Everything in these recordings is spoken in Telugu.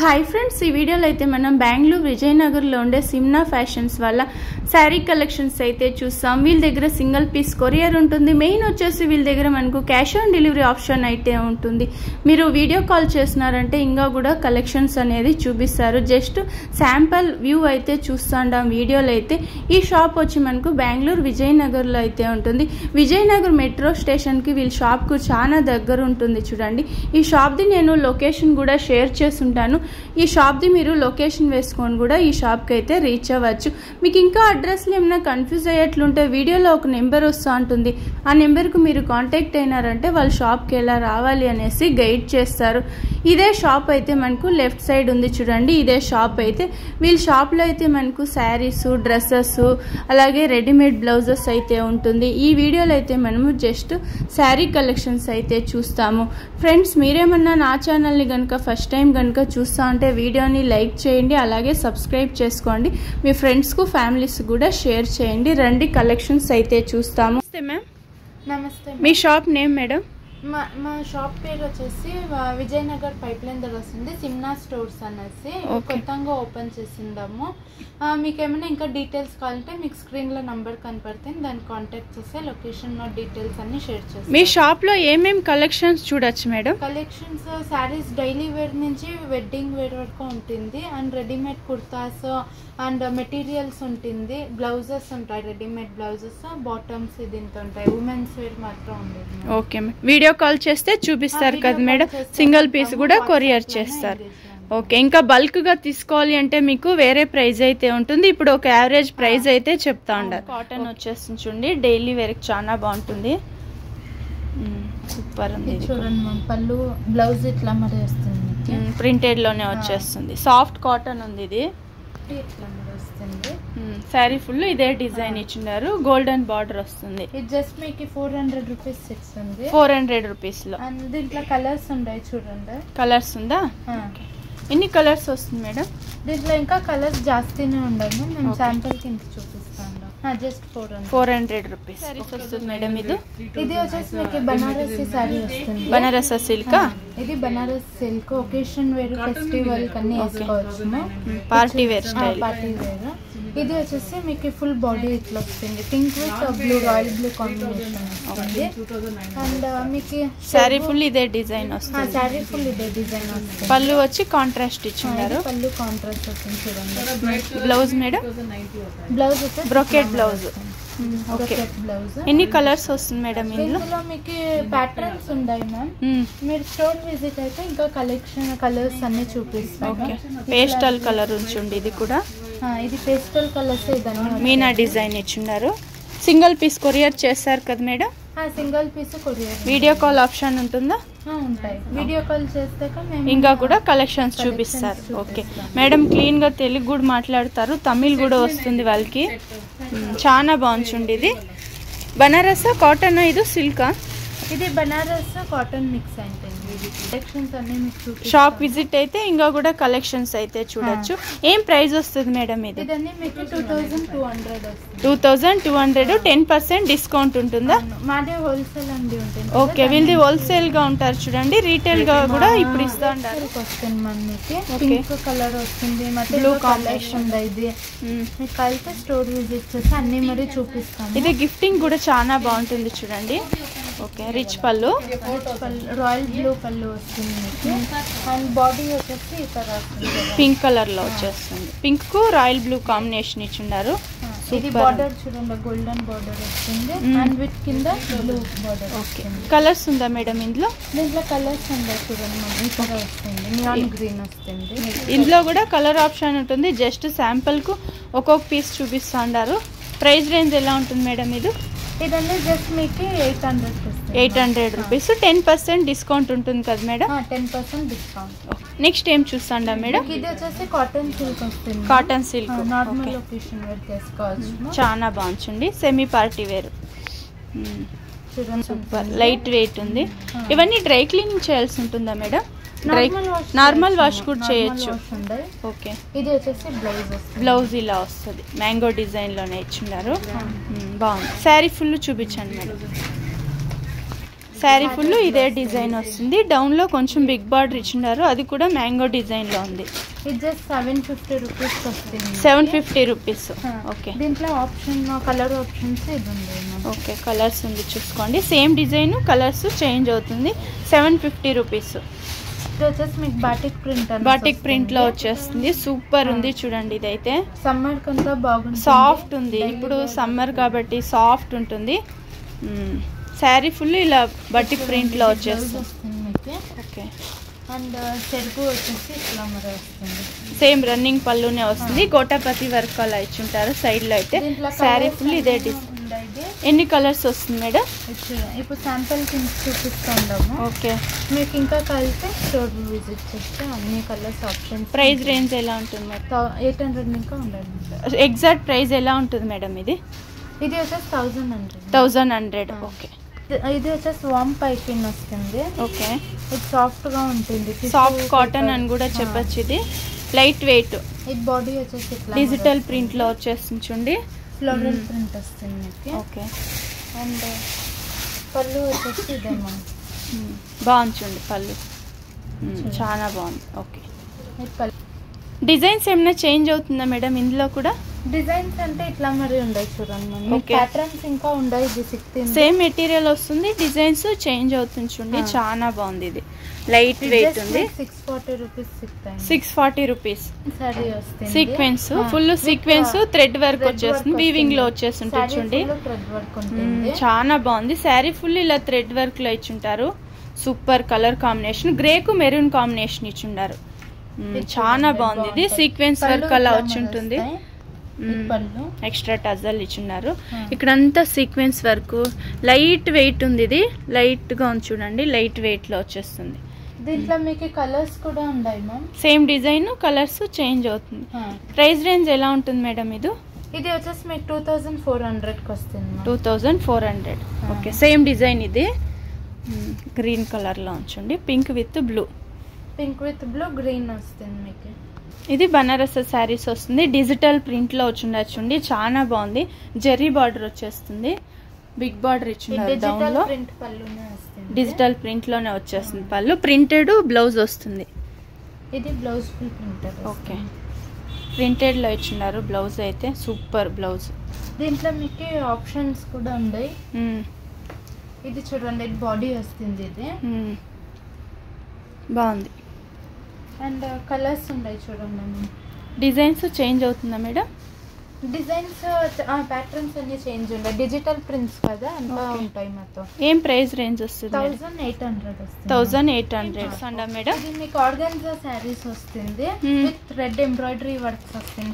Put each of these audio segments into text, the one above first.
హాయ్ ఫ్రెండ్స్, ఈ వీడియోలో అయితే మనం బెంగళూరు విజయనగర్లో ఉండే సిమ్నా ఫ్యాషన్స్ వాళ్ళ శారీ కలెక్షన్స్ అయితే చూస్తాం. వీళ్ళ దగ్గర సింగిల్ పీస్ కొరియర్ ఉంటుంది. మెయిన్ వచ్చేసి వీళ్ళ దగ్గర మనకు క్యాష్ ఆన్ డెలివరీ ఆప్షన్ అయితే ఉంటుంది. మీరు వీడియో కాల్ చేస్తున్నారంటే ఇంకా కూడా కలెక్షన్స్ అనేది చూపిస్తారు. జస్ట్ శాంపుల్ వ్యూ అయితే చూస్తాం వీడియోలో అయితే. ఈ షాప్ వచ్చి మనకు బెంగళూరు విజయనగర్లో అయితే ఉంటుంది. విజయనగర్ మెట్రో స్టేషన్కి వీళ్ళ షాప్కు చాలా దగ్గర ఉంటుంది. చూడండి, ఈ షాప్ది నేను లొకేషన్ కూడా షేర్ చేస్తుంటాను. ఈ షాప్ది మీరు లొకేషన్ వేసుకొని కూడా ఈ షాప్కి అయితే రీచ్ అవ్వచ్చు. మీకు ఇంకా అడ్రస్లు ఏమైనా కన్ఫ్యూజ్ అయ్యేట్లుంటే వీడియోలో ఒక నెంబర్ వస్తూ ఉంటుంది. ఆ నెంబర్కు మీరు కాంటాక్ట్ అయినారంటే వాళ్ళ షాప్కి ఎలా రావాలి అనేసి గైడ్ చేస్తారు. ఇదే షాప్ అయితే మనకు లెఫ్ట్ సైడ్ ఉంది చూడండి. ఇదే షాప్ అయితే వీళ్ళ షాప్లో అయితే మనకు శారీస్, డ్రెస్సెస్, అలాగే రెడీమేడ్ బ్లౌజెస్ అయితే ఉంటుంది. ఈ వీడియోలో అయితే మనము జస్ట్ శారీ కలెక్షన్స్ అయితే చూస్తాము. ఫ్రెండ్స్, మీరేమన్నా నా ఛానల్ని కనుక ఫస్ట్ టైం కనుక చూస్తా అంటే వీడియోని లైక్ చేయండి, అలాగే సబ్స్క్రైబ్ చేసుకోండి. మీ ఫ్రెండ్స్కు ఫ్యామిలీస్ కూడా షేర్ చేయండి. రండి కలెక్షన్స్ అయితే చూస్తాము. నమస్తే మ్యామ్. నమస్తే. మీ షాప్ నేమ్ మేడం? మా షాప్ పేరు వచ్చేసి విజయనగర్ పైప్ లైన్ దగ్గర వస్తుంది. సిమ్నా స్టోర్స్ అనేసి కొత్తగా ఓపెన్ చేసిందాము. మీకు ఏమైనా ఇంకా డీటెయిల్స్ కావాలంటే మీకు స్క్రీన్ లో నంబర్ కనపడుతుంది, దాన్ని కాంటాక్ట్ చేస్తే లొకేషన్ డీటెయిల్స్ అన్ని షేర్ చేస్తాం. మీ షాప్ లో ఏమేమి కలెక్షన్స్ చూడొచ్చు madam? Collections saris daily wear నుంచి వెడ్డింగ్ వేర్ వరకు ఉంటుంది. And readymade kurtas and materials ఉంటుంది. బ్లౌజెస్ ఉంటాయి, రెడీమేడ్ బ్లౌజెస్, బాటమ్స్ దీంతో ఉంటాయి. ఉమెన్స్ వేర్ మాత్రం ఉండదు. ఓకే, వీడియో కాల్ చేస్తే చూపిస్తారు కదా మేడం. సింగిల్ పీస్ కూడా కొరియర్ చేస్తారు. ఓకే, ఇంకా బల్క్ గా తీసుకోవాలి అంటే మీకు వేరే ప్రైస్ అయితే ఉంటుంది. ఇప్పుడు ఒక యావరేజ్ ప్రైస్ అయితే చెప్తా ఉండాలి. కాటన్ వచ్చేస్తుంది చూడండి, డైలీ వేర్ చాలా బాగుంటుంది. సూపర్ ఉంది. చూడండి, పళ్ళు బ్లౌజ్ ఇట్లా మరి వస్తుంది, ప్రింటెడ్ లోనే వచ్చేస్తుంది. సాఫ్ట్ కాటన్ ఉంది ఇది. శారీ ఫుల్ ఇదే డిజైన్ ఇచ్చినారు. గోల్డెన్ బార్డర్ వస్తుంది. ఇది జస్ట్ మీకు 400 రూపీస్ ఇస్తుంది. 400 రూపీస్ లో. దీంట్లో కలర్స్ ఉన్నాయి చూడండి. కలర్స్ ఉందా? ఎన్ని కలర్స్ వస్తుంది మేడం? దీంట్లో ఇంకా కలర్స్ జాస్తినే ఉండదు. మేము శాంపుల్ కింద చూపిస్తాను. జస్ట్ 400 రూపీస్ వస్తుంది మేడం. ఇది వచ్చేసి మీకు బనారసి సారీ వస్తుంది. బనారస్ సిల్క్. ఇది Banaras silk. Occasion wear, festival కన్నీ వేసుకోవచ్చు. Party wear style. Party wear. ఇది వచ్చేసి మీకు ఫుల్ బాడీ ఇట్లా వస్తుంది. Pink with blue, royal blue combination వస్తుంది. అండ్ మీకు శారీ ఫుల్ ఇదే డిజైన్ వస్తుంది. శారీ ఫుల్ ఇదే డిజైన్ వస్తుంది. పళ్ళు వచ్చి కాంట్రాస్ట్ ఇచ్చినారు. పళ్ళు కాంట్రాస్ట్ వస్తుంది చూడండి. Blouse madam? బ్లౌజ్ వచ్చి బ్రోకెట్ బ్లౌజ్. బ్లౌజ్. ఎన్ని కలర్స్ వస్తుంది మేడం ఇందులో? మీకు ప్యాటర్న్స్ ఉన్నాయి మ్యామ్. మీరు స్టోర్ విజిట్ అయితే ఇంకా కలర్స్ అన్ని చూపిస్తాం. ఓకే, పేస్టల్ కలర్ ఉంచండి. ఇది కూడా ఇది పేస్టల్ కలర్స్. ఇదన్నీ మీనా డిజైన్ ఇచ్చిన్నారు. సింగిల్ పీస్ కొరియర్ చేస్తారు కదా madam? Single piece courier. Video call option ఉంటుందా? ఉంటాయి. వీడియో కాల్ చేస్తే ఇంకా కూడా కలెక్షన్స్ చూపిస్తారు. ఓకే మేడం, క్లీన్ గా తెలుగు కూడా మాట్లాడతారు, తమిళ్ కూడా వస్తుంది వాళ్ళకి. చాలా బాగుంది. ఇది బనారస్ కాటన్, ఇది సిల్కా? ఇది బనారస్ కాటన్ మిక్స్ అంటే కలెక్షన్స్ అన్ని మీకు షాప్ విజిట్ అయితే ఇంకా కూడా కలెక్షన్స్ అయితే చూడొచ్చు. ఏం ప్రైస్ వస్తుంది మేడం ఇది? ఇదన్నీ మీకు 2200 వస్తుంది. 2200. 10% డిస్కౌంట్ ఉంటుందా? మాదే హోల్సేల్ అండి ఉంటుంది. ఓకే, వీళ్ళది హోల్సేల్ గా ఉంటారు చూడండి. రీటైల్ గా కూడా ఇప్పుడు ఇస్తా ఉంటారు. వస్తుంది మనకి. పింక్ కలర్ వస్తుంది, ಮತ್ತೆ బ్లూ కాంబినేషన్ ఇది. మీకు అయితే స్టోర్ విజిట్ చేసి అన్ని మరి చూపిస్తాను. ఇది గిఫ్టింగ్ కూడా చాలా బాగుంటుంది చూడండి. ఓకే, రిచ్ పళ్ళు, రాయల్ బ్లూ పళ్ళు వస్తుంది మీకు. అండ్ బాడీ వచ్చేసి ఇతర పింక్ కలర్ లో వచ్చేస్తుంది. పింక్ కు రాయల్ బ్లూ కాంబినేషన్ ఇచ్చున్నారు. ఇది బార్డర్ చూడండి, గోల్డెన్ బార్డర్ వస్తుంది. అండ్ విత్ కింద బ్లూ బార్డర్. ఓకే, కలర్స్ ఉందా మేడం ఇందులో? దీంట్లో కలర్స్ ఉందా చూడండి. ఇతర వస్తుంది, నియాన్ గ్రీన్ వస్తుంది. ఇందులో కూడా కలర్ ఆప్షన్ ఉంటుంది. జస్ట్ శాంపుల్ కు ఒక్కొక్క పీస్ చూపిస్తా ఉన్నారు. ప్రైస్ రేంజ్ ఎలా ఉంటుంది మేడం ఇది? ఇదన్నీ జస్ట్ మీకు 800 రూపీస్. 10% డిస్కౌంట్ ఉంటుంది కదా మేడం? 10% డిస్కౌంట్. నెక్స్ట్ ఏం చూస్తాండా మేడం? ఇది వచ్చేసి కాటన్ సిల్క్ వస్తుంది. Cotton silk normal occasion wear చేసుకోవచ్చు. చాలా బాగుంది. Semi party wear. Super, light weight ఉంది. ఇవన్నీ డ్రై క్లీనింగ్ చేయాల్సి ఉంటుందా మేడం? నార్మల్ వాష్ కూడా చేయొచ్చు. ఓకే, ఇది వచ్చేసి బ్లౌజ్ ఇలా వస్తుంది. మ్యాంగో డిజైన్ లోనే ఇచ్చిన్నారు. బాగుంది. శారీ ఫుల్ చూపించండి మేడం. శారీ ఫుల్ ఇదే డిజైన్ వస్తుంది. డౌన్ లో కొంచెం బిగ్ బార్డర్ ఇచ్చినారు, అది కూడా మ్యాంగో డిజైన్ లో ఉంది. ఇది జస్ట్ 750 రూపీస్ వస్తుంది. 750 రూపీస్. ఓకే, దీంట్లో ఆప్షన్ కలర్ ఆప్షన్స్ ఇది ఉంది. ఓకే, కలర్స్ ఉంది చూసుకోండి. సేమ్ డిజైన్ కలర్స్ చేంజ్ అవుతుంది. 750 రూపీస్. ఇది వచ్చేసి మీకు బాటిక్ ప్రింట్ లో వచ్చేస్తుంది. సూపర్ ఉంది చూడండి. ఇదైతే సమ్మర్ కంతా బాగుంది, సాఫ్ట్ ఉంది. ఇప్పుడు సమ్మర్ కాబట్టి సాఫ్ట్ ఉంటుంది. శారీ ఫుల్ ఇలా బాటిక్ ప్రింట్ లో వచ్చేస్తుంది మీకు. ఓకే, అండ్ చెరుకు వచ్చేసి ఇట్లా మరి వస్తుంది. సేమ్ రన్నింగ్ పళ్ళునే వస్తుంది. గోటాపతి వర్క్ అలా ఇచ్చుంటారు సైడ్ లో. అయితే శారీ ఫుల్ ఇదే డిజైన్. ఎన్ని కలర్స్ వస్తుంది మేడం? ఇప్పుడు శాంపుల్ కింద చూపిస్తాము. ఓకే, మీకు ఇంకా కలిపి స్టోర్ విజిట్ చేస్తే అన్ని కలర్స్ ఆప్షన్స్. ప్రైస్ రేంజ్ ఎలా ఉంటుంది మేడం? 800 ఇంకా ఉండండి. ఎగ్జాక్ట్ ప్రైస్ ఎలా ఉంటుంది మేడం? ఇది వచ్చేసి 1100. ఓకే, ఇది వచ్చేసి వామ్ పైపింగ్ వస్తుంది. ఓకే, ఇది సాఫ్ట్ గా ఉంటుంది. సాఫ్ట్ కాటన్ అని కూడా చెప్పచ్చు. ఇది లైట్ వెయిట్. ఇది బాడీ వచ్చేసి డిజిటల్ ప్రింట్ లో వచ్చేస్తుంది చూడండి. ఫ్లోరల్ ప్రింట్ వస్తుంది. ఓకే, అండ్ పళ్ళు వచ్చేసి ఇదేమో బాగుంది చూడండి. పళ్ళు చాలా బాగుంది. ఓకే, డిజైన్స్ ఏమైనా చేంజ్ అవుతుందా మేడం ఇందులో కూడా? డిజైన్స్ అంటే ఇట్లా మరి ఉండవు చూడండి. ప్యాటర్న్స్ ఇంకా ఉండవు. ఇది 16 సేమ్ మెటీరియల్ వస్తుంది, డిజైన్స్ చేంజ్ అవుతుంది చూడండి. చాలా బాగుంది. ఇది లైట్ వెయిట్ ఉంది. 640 రూపీస్. 640 రూపీస్. సారీ వస్తుంది. Sequence full sequence thread work వచ్చేస్తుంది. వీవింగ్ లో వచ్చేస్తుంటుంది చూడండి. చాలా బాగుంది. శారీ ఫుల్ ఇలా థ్రెడ్ వర్క్ లో ఇచ్చుంటారు. Super colour combination. గ్రే కు మెరూన్ కాంబినేషన్ ఇచ్చుంటారు. చాలా బాగుంది. ఇది సీక్వెన్స్ వర్క్ అలా వచ్చి ఉంటుంది. ఎక్స్ట్రా టజల్ ఇచ్చున్నారు. ఇక్కడంతా సీక్వెన్స్ వర్క్. లైట్ వెయిట్ ఉంది. ఇది లైట్ గా ఉంది చూడండి. లైట్ వెయిట్ లో వచ్చేస్తుంది. దీంట్లో మీకు కలర్స్ కూడా ఉన్నాయి ma'am. Same design colours change అవుతుంది. ప్రైస్ రేంజ్ ఎలా ఉంటుంది మేడం? ఇది వచ్చేసి మీకు 2400 కి వస్తుంది. 2400. Okay, same design. ఇది గ్రీన్ కలర్ లో ఉంచండి. పింక్ విత్ బ్లూ గ్రీన్ వస్తుంది మీకు. ఇది బనారస్ శారీస్ వస్తుంది. డిజిటల్ ప్రింట్ లో వచ్చిండొచ్చుండి. చాలా బాగుంది. జెర్రీ బార్డర్ వచ్చేస్తుంది. బిగ్ బార్డర్ ఇచ్చున్నారు డౌన్ లో. డిజిటల్ ప్రింట్ లోనే వచ్చేస్తుంది పళ్ళు. ప్రింటెడ్ బ్లౌజ్ వస్తుంది. ఇది blouse full printed. Okay, printed లో ఇచ్చున్నారు బ్లౌజ్. అయితే సూపర్ బ్లౌజ్. దీంట్లో మీకు ఆప్షన్స్ కూడా ఉన్నాయి. ఇది చూడండి, బాడీ వస్తుంది. ఇది బాగుంది. అండ్ కలర్స్ ఉన్నాయి చూడండి. డిజైన్స్ చేంజ్ అవుతుందా మేడం? డిజైన్స్ ప్యాటర్న్స్ అన్ని చేంజ్ ఉంటాయి. డిజిటల్ ప్రింట్స్ కదా అంతా ఉంటాయి మొత్తం. ఏం ప్రైస్ రేంజ్ వస్తుంది? 1800 వస్తుంది. 1800 అండా మేడం. ఇది మీకు ఆర్గాన్జా సారీస్ వస్తుంది. విత్ రెడ్ ఎంబ్రాయిడరీ వర్క్స్ వస్తుంది.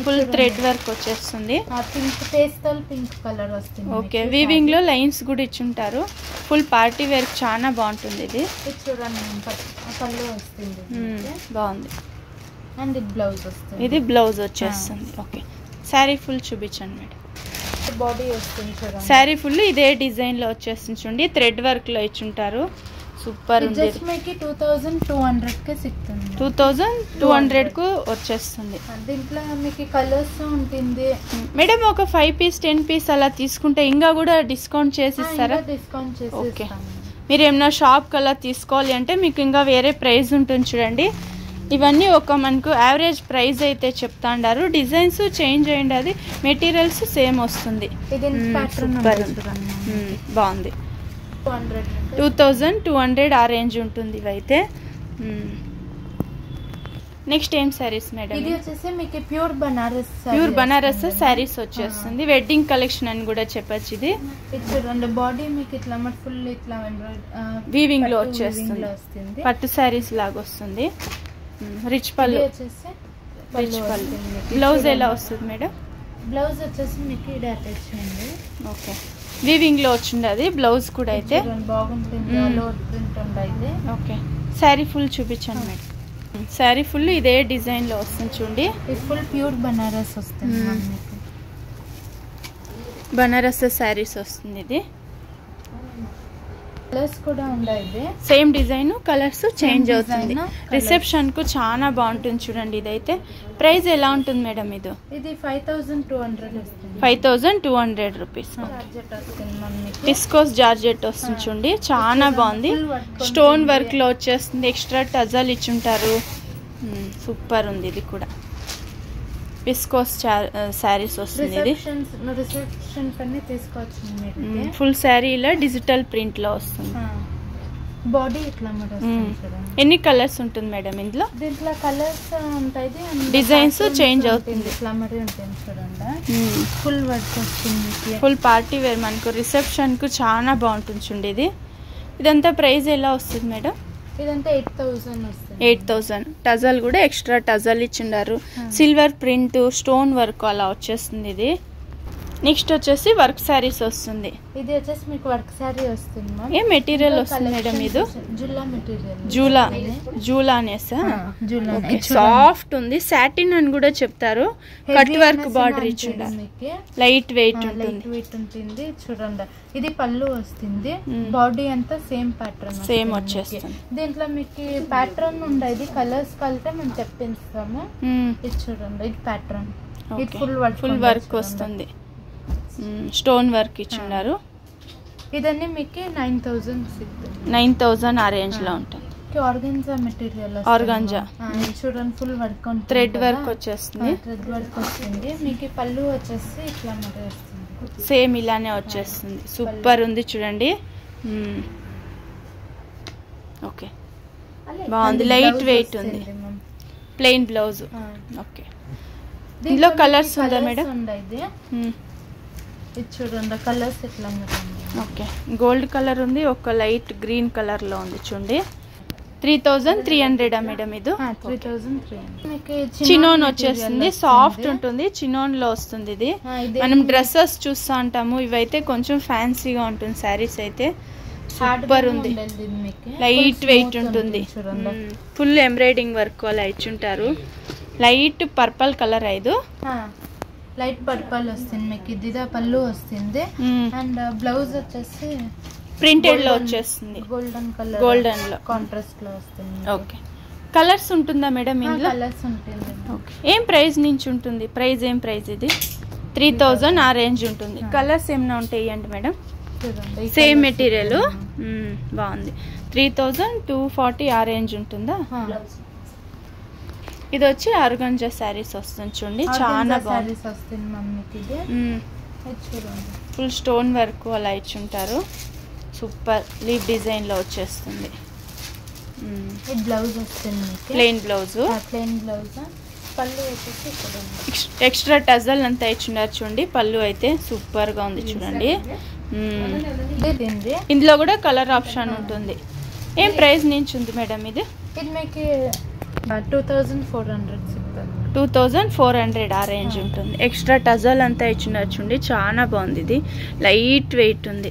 ఫుల్ థ్రెడ్ వర్క్ వచ్చేస్తుంది. పింక్ పేస్టల్ పింక్ కలర్ వస్తుంది. ఓకే, వీవింగ్ లో లైన్స్ కూడా ఇచ్చుంటారు. Full party wear. చాలా బాగుంటుంది. ఇది చూడండి, పళ్ళు వస్తుంది. బాగుంది. అండ్ ఇది బ్లౌజ్ వస్తుంది. ఇది బ్లౌజ్ వచ్చేస్తుంది. ఓకే, శారీ ఫుల్ చూపించండి మేడం. బాడీ వస్తుంది చూడండి. శారీ ఫుల్ ఇదే డిజైన్ లో వచ్చేస్తుంది చూడండి. థ్రెడ్ వర్క్ లో ఇచ్చుంటారు. సూపర్ ఉంది. జస్ట్ మీకు 2200 కి సిక్తుంది. 2200 కు వచ్చేస్తుంది. దీంట్లో మీకు కలర్స్ ఉంటుంది మేడం. ఒక 5 పీస్ 10 పీస్ అలా తీసుకుంటే ఇంకా కూడా డిస్కౌంట్ చేసి ఇస్తారా? డిస్కౌంట్ చేసి. ఓకే, మీరు ఏమైనా షాప్ కల్లా తీసుకోవాలి అంటే మీకు ఇంకా వేరే ప్రైస్ ఉంటుంది చూడండి. ఇవన్నీ ఒక మనకు యావరేజ్ ప్రైస్ అయితే చెప్తాండారు. డిజైన్స్ చేంజ్ అయ్యింది. అది మెటీరియల్స్ సేమ్ వస్తుంది. బాగుంది. 2200 ఆ రేంజ్ ఉంటుంది. ఇవైతే నెక్స్ట్ ఏం సారీస్ మేడం? ఇది వచ్చేసి మీకు ప్యూర్ బనారస్ సారీస్ వచ్చేస్తుంది. వెడ్డింగ్ కలెక్షన్ అని కూడా చెప్పచ్చు. ఇది చూడండి, బాడీ మీకు ఇట్లా ఫుల్ ఇట్లా వీవింగ్ లో వచ్చేస్తుంది. పట్టు సారీస్ లాగా వస్తుంది. రిచ్ పళ్ళు. రిచ్ పళ్ళు. బ్లౌజ్ ఎలా వస్తుంది మేడం? బ్లౌజ్ వచ్చేసి మీకు ఇది అటాచ్ చేయండి. ఓకే, వీవింగ్ లో వచ్చింది అది బ్లౌజ్ కూడా. అయితే బాగుంటుంది. ఓకే, శారీ ఫుల్ చూపించండి మేడం. శారీ ఫుల్ ఇదే డిజైన్ లో వస్తుంది చూడండి. ఫుల్ ప్యూర్ బనారస్ వస్తుంది. బనారస్ శారీస్ వస్తుంది. ఇది కలర్స్ కూడా ఉన్నాయి, సేమ్ డిజైన్ కలర్స్ చేంజ్ అవుతుంది. రిసెప్షన్ కు చాలా బాగుంటుంది చూడండి. ఇదైతే ప్రైస్ ఎలా ఉంటుంది మేడం? ఇది 5200 వస్తుంది. 5200 రూపీస్. విస్కోస్ జార్జెట్ వస్తుంది చూడండి, చాలా బాగుంది. స్టోన్ వర్క్ లో వచ్చేస్తుంది, ఎక్స్ట్రా టజల్ ఇచ్చుంటారు. సూపర్ ఉంది. ఇది కూడా విస్కోస్ శారీస్ వస్తుంది. ఇది ఫుల్ శారీ ఇలా డిజిటల్ ప్రింట్ లో వస్తుంది. బాడీ ఇట్లా ఎన్ని కలర్స్ ఉంటుంది మేడం ఇందులో? దీంట్లో కలర్స్ ఉంటాయి, డిజైన్స్ చేంజ్ అవుతుంది. ఇట్లా మరి ఉంటుంది చూడండి. ఫుల్ వర్క్ వస్తుంది, ఫుల్ పార్టీ వేర్. మనకు రిసెప్షన్ కు చాలా బాగుంటుంది చూడండి. ఇదంతా ప్రైస్ ఎలా వస్తుంది మేడం? ఇదంతా 8000 వస్తుంది. 8000. టజల్ కూడా ఎక్స్ట్రా టజల్ ఇచ్చిండారు. సిల్వర్ ప్రింట్ స్టోన్ వర్క్ అలా వచ్చేస్తుంది. ఇది నెక్స్ట్ వచ్చేసి వర్క్ శారీస్ వస్తుంది. ఇది వచ్చేసి మీకు వర్క్ శారీ వస్తుంది. ఏ మెటీరియల్ వస్తుంది మేడం? ఇది జూలా మెటీరియల్. జూలా అనేసా? సాఫ్ట్ ఉంది. సాటిన్ అని కూడా చెప్తారు. కట్ వర్క్ బార్డర్ ఇచ్చిండారు. లైట్ వెయిట్ ఉంటుంది చూడండి. ఇది పళ్ళు వస్తుంది. బాడీ అంతా సేమ్ ప్యాటర్న్ సేమ్ వచ్చేస్తుంది. దీంట్లో మీకు ప్యాటర్న్ ఉండేది, కలర్స్ కలితే మేము తెప్పిస్తాము. ఇది చూడండి, ఇది ప్యాటర్న్. ఇది ఫుల్ వర్క్ వస్తుంది. స్టోన్ వర్క్ ఇచ్చిన్నారు. ఇదన్నీ మీకు 9000 ఆ రేంజ్ లో ఉంటుంది. Organza material. ఆర్గంజా చూడండి, ఫుల్ వర్క్ థ్రెడ్ వర్క్ వచ్చేస్తుంది. థ్రెడ్ వర్క్ వస్తుంది. మీకు పళ్ళు వచ్చేసి ఇట్లా మరి వస్తుంది, సేమ్ ఇలానే వచ్చేస్తుంది. సూపర్ ఉంది చూడండి. ఓకే, బాగుంది. లైట్ వెయిట్ ఉంది. Plain blouse. ఓకే, ఇందులో కలర్స్ ఉందా మేడం? ఇది చూడండి, కలర్స్ ఎట్లా ఉంది. ఓకే, గోల్డ్ కలర్ ఉంది, ఒక లైట్ గ్రీన్ కలర్ లో ఉంది చూడండి. 3300 మేడం? ఇది 3300. చినోన్ వచ్చేస్తుంది, సాఫ్ట్ ఉంటుంది. చినోన్ లో వస్తుంది. ఇది మనం డ్రెస్సెస్ చూస్తా ఉంటాము, ఇవైతే కొంచెం ఫ్యాన్సీగా ఉంటుంది. శారీస్ అయితే సూపర్ ఉంది. లైట్ వెయిట్ ఉంటుంది. ఫుల్ ఎంబ్రాయిడింగ్ వర్క్ అలా ఇచ్చుంటారు. Light purple colour. Light purple వస్తుంది మీకు. ఇది పళ్ళు వస్తుంది. అండ్ బ్లౌజ్ వచ్చేసి ప్రింటెడ్ లో వచ్చేస్తుంది. గోల్డెన్ లో కాంట్రాస్ట్ లో వస్తుంది. ఓకే, కలర్స్ ఉంటుందా మేడం ఇందులో? కలర్స్ ఉంటుంది. ఓకే, ఏం ప్రైస్ నుంచి ఉంటుంది? ప్రైస్ ఏం ప్రైస్? ఇది 3000 ఆ రేంజ్ ఉంటుంది. కలర్స్ ఏమైనా ఉంటాయి అండి మేడం? Same material. బాగుంది. 3240 ఆ రేంజ్ ఉంటుందా? ఇది వచ్చి ఆర్గంజా శారీస్ వస్తుంది చూడండి, చాలా బాగుంది. ఫుల్ స్టోన్ వర్క్ అలా ఇచ్చుంటారు. సూపర్ లీఫ్ డిజైన్ లో వచ్చేస్తుంది. బ్లౌజ్ వస్తుంది, ప్లెయిన్ బ్లౌజ్. పళ్ళు వచ్చేసి ఎక్స్ట్రా టజల్ అంతా ఇచ్చున్నారు చూడండి. పళ్ళు అయితే సూపర్ గా ఉంది చూడండి. ఇందులో కూడా కలర్ ఆప్షన్ ఉంటుంది. ఏం ప్రైస్ నుంచి ఉంది మేడం ఇది? ఇది మీకు 2400. 2400 ఆ రేంజ్ ఉంటుంది. ఎక్స్ట్రా టజల్ అంతా ఇచ్చినారు చూడండి, చాలా బాగుంది. ఇది లైట్ వెయిట్ ఉంది.